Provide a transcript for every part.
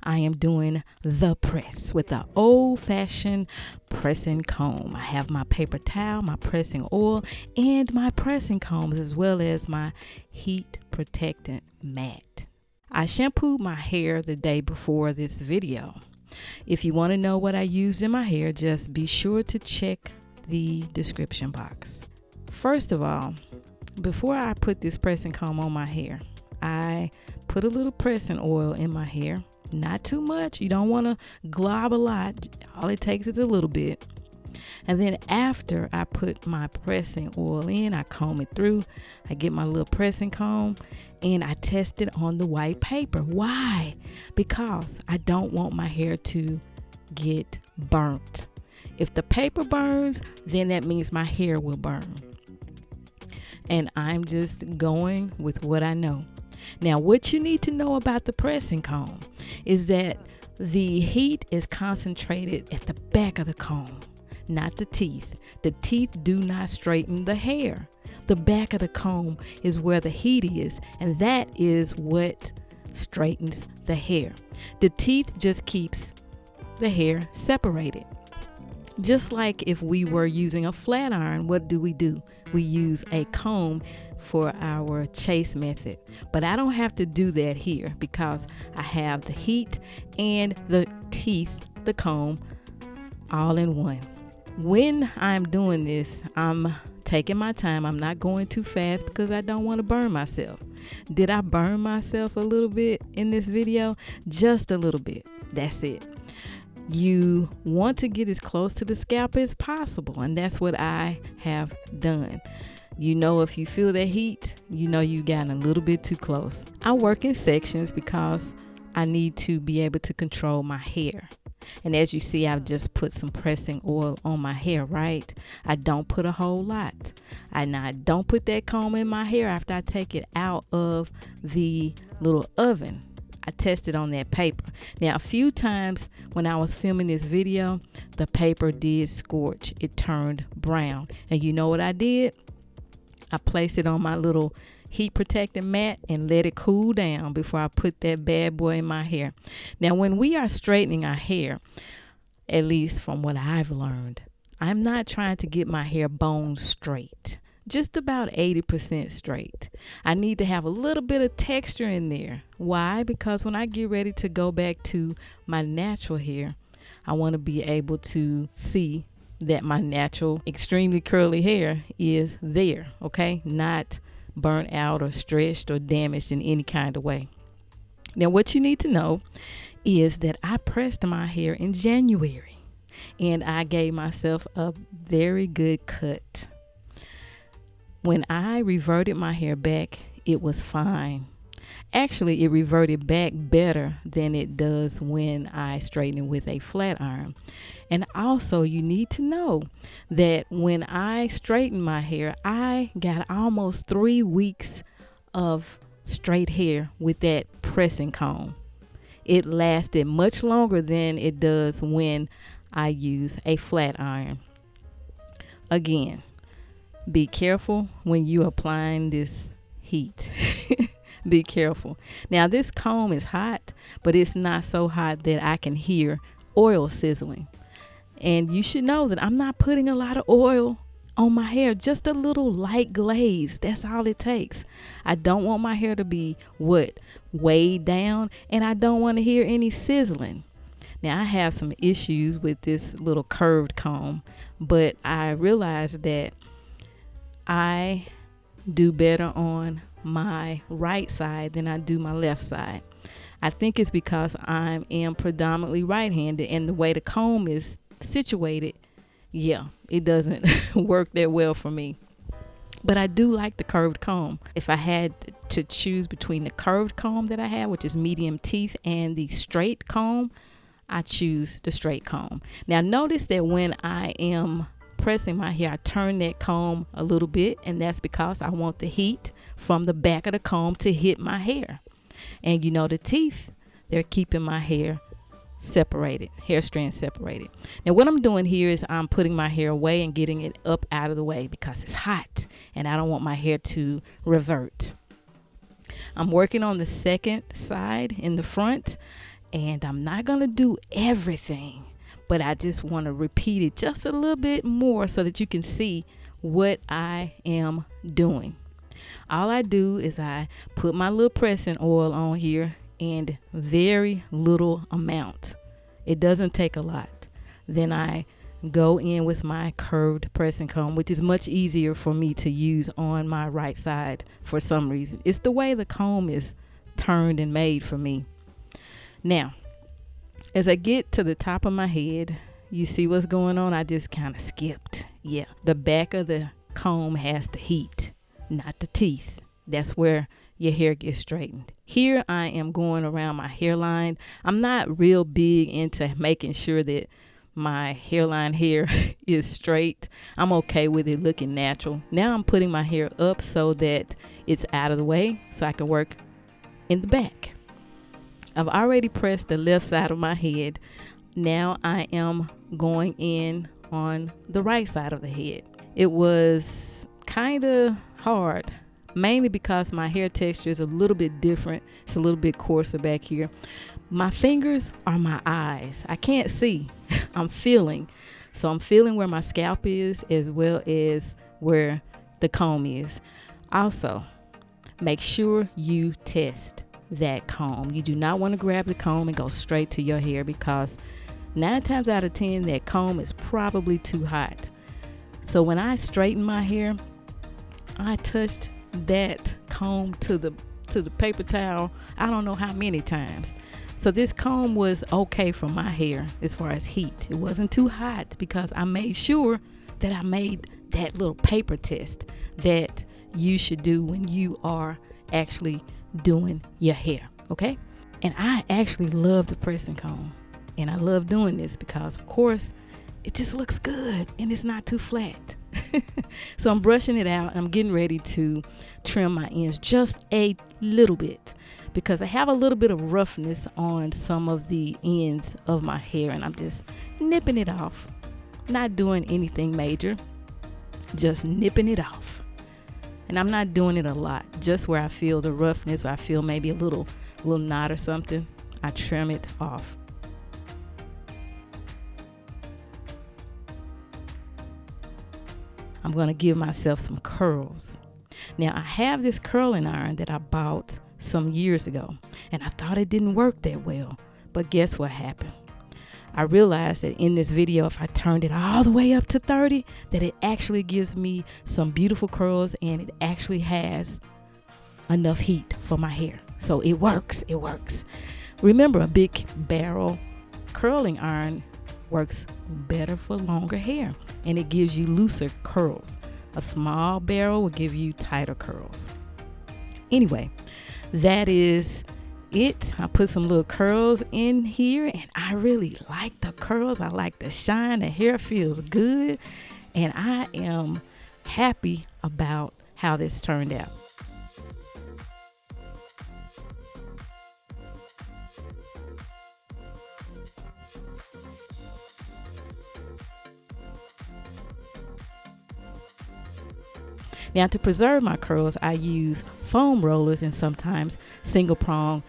I am doing the press with the old-fashioned pressing comb. I have my paper towel, my pressing oil, and my pressing combs, as well as my heat protectant mat. I shampooed my hair the day before this video. If you want to know what I used in my hair, just be sure to check the description box. First of all, before I put this pressing comb on my hair, I put a little pressing oil in my hair. Not too much. You don't want to glob a lot. All it takes is a little bit. And then after I put my pressing oil in, I comb it through. I get my little pressing comb and I test it on the white paper. Why? Because I don't want my hair to get burnt. If the paper burns, then that means my hair will burn. And I'm just going with what I know. Now, what you need to know about the pressing comb is that the heat is concentrated at the back of the comb, not the teeth. The teeth do not straighten the hair. The back of the comb is where the heat is, and that is what straightens the hair. The teeth just keeps the hair separated. Just like if we were using a flat iron, what do? We use a comb for our chase method. But I don't have to do that here because I have the heat and the teeth, the comb, all in one. When I'm doing this, I'm taking my time. I'm not going too fast because I don't want to burn myself. Did I burn myself a little bit in this video? Just a little bit. That's it. You want to get as close to the scalp as possible, and that's what I have done. You know, if you feel that heat, you know you've gotten a little bit too close. I work in sections because I need to be able to control my hair. And as you see, I've just put some pressing oil on my hair, right? I don't put a whole lot. And I don't put that comb in my hair after I take it out of the little oven. I tested on that paper. Now, a few times when I was filming this video, the paper did scorch. It turned brown. And you know what I did? I placed it on my little heat protecting mat and let it cool down before I put that bad boy in my hair. Now, when we are straightening our hair, at least from what I've learned, I'm not trying to get my hair bone straight. Just about 80% straight. I need to have a little bit of texture in there. Why? Because when I get ready to go back to my natural hair, I want to be able to see that my natural, extremely curly hair is there, okay? Not burnt out or stretched or damaged in any kind of way. Now, what you need to know is that I pressed my hair in January and I gave myself a very good cut. When I reverted my hair back, it was fine. Actually, it reverted back better than it does when I straighten it with a flat iron. And also, you need to know that when I straightened my hair, I got almost 3 weeks of straight hair with that pressing comb. It lasted much longer than it does when I use a flat iron. Again, be careful when you're applying this heat. Be careful. Now, this comb is hot, but it's not so hot that I can hear oil sizzling. And you should know that I'm not putting a lot of oil on my hair, just a little light glaze. That's all it takes. I don't want my hair to be weighed down, and I don't want to hear any sizzling. Now, I have some issues with this little curved comb, but I realized that I do better on my right side than I do my left side. I think it's because I am predominantly right-handed, and the way the comb is situated, it doesn't work that well for me. But I do like the curved comb. If I had to choose between the curved comb that I have, which is medium teeth, and the straight comb, I choose the straight comb. Now, notice that when I am pressing my hair, I turn that comb a little bit, and that's because I want the heat from the back of the comb to hit my hair. And you know, the teeth, they're keeping my hair separated, hair strands separated. Now, what I'm doing here is I'm putting my hair away and getting it up out of the way because it's hot and I don't want my hair to revert. I'm working on the second side in the front, And I'm not going to do everything, but I just want to repeat it just a little bit more so that you can see what I am doing. All I do is I put my little pressing oil on here, and very little amount. It doesn't take a lot. Then I go in with my curved pressing comb, which is much easier for me to use on my right side for some reason. It's the way the comb is turned and made for me. Now, as I get to the top of my head, you see what's going on? I just kind of skipped. Yeah, the back of the comb has the heat, not the teeth. That's where your hair gets straightened. Here I am going around my hairline. I'm not real big into making sure that my hairline hair is straight. I'm okay with it looking natural. Now I'm putting my hair up so that it's out of the way so I can work in the back. I've already pressed the left side of my head. Now I am going in on the right side of the head. It was kind of hard, mainly because my hair texture is a little bit different. It's a little bit coarser back here. My fingers are my eyes. I can't see. I'm feeling. So I'm feeling where my scalp is as well as where the comb is. Also, make sure you test that comb. You do not want to grab the comb and go straight to your hair, because 9 times out of 10 that comb is probably too hot. So when I straighten my hair, I touched that comb to the paper towel I don't know how many times. So this comb was okay for my hair as far as heat. It wasn't too hot because I made sure that I made that little paper test that you should do when you are actually doing your hair, okay? And I actually love the pressing comb, and I love doing this because, of course, it just looks good and it's not too flat. So I'm brushing it out, and I'm getting ready to trim my ends just a little bit because I have a little bit of roughness on some of the ends of my hair, and I'm just nipping it off. Not doing anything major, just nipping it off. And I'm not doing it a lot, just where I feel the roughness or I feel maybe a little knot or something, I trim it off. I'm going to give myself some curls. Now, I have this curling iron that I bought some years ago, and I thought it didn't work that well. But guess what happened? I realized that in this video, if I turned it all the way up to 30, that it actually gives me some beautiful curls, and it actually has enough heat for my hair. So it works. It works. Remember, a big barrel curling iron works better for longer hair, and it gives you looser curls. A small barrel will give you tighter curls. Anyway, that is it. I put some little curls in here, and I really like the curls. I like the shine. The hair feels good, and I am happy about how this turned out. Now, to preserve my curls, I use foam rollers and sometimes single prong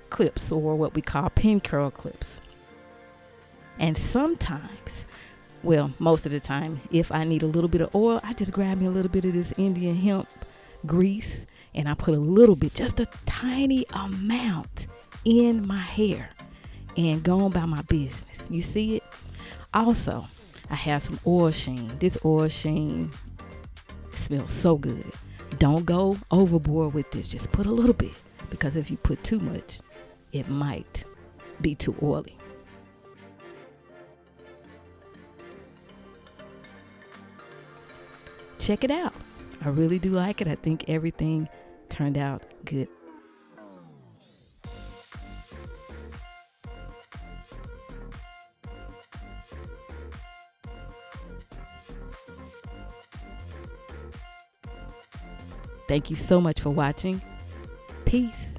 clips, or what we call pin curl clips. And sometimes, well, most of the time, if I need a little bit of oil, I just grab me a little bit of this Indian hemp grease, and I put a little bit, just a tiny amount, in my hair and go on about my business. You see it? Also, I have some oil sheen. This oil sheen smells so good. Don't go overboard with this. Just put a little bit, because if you put too much, it might be too oily. Check it out. I really do like it. I think everything turned out good. Thank you so much for watching. Peace.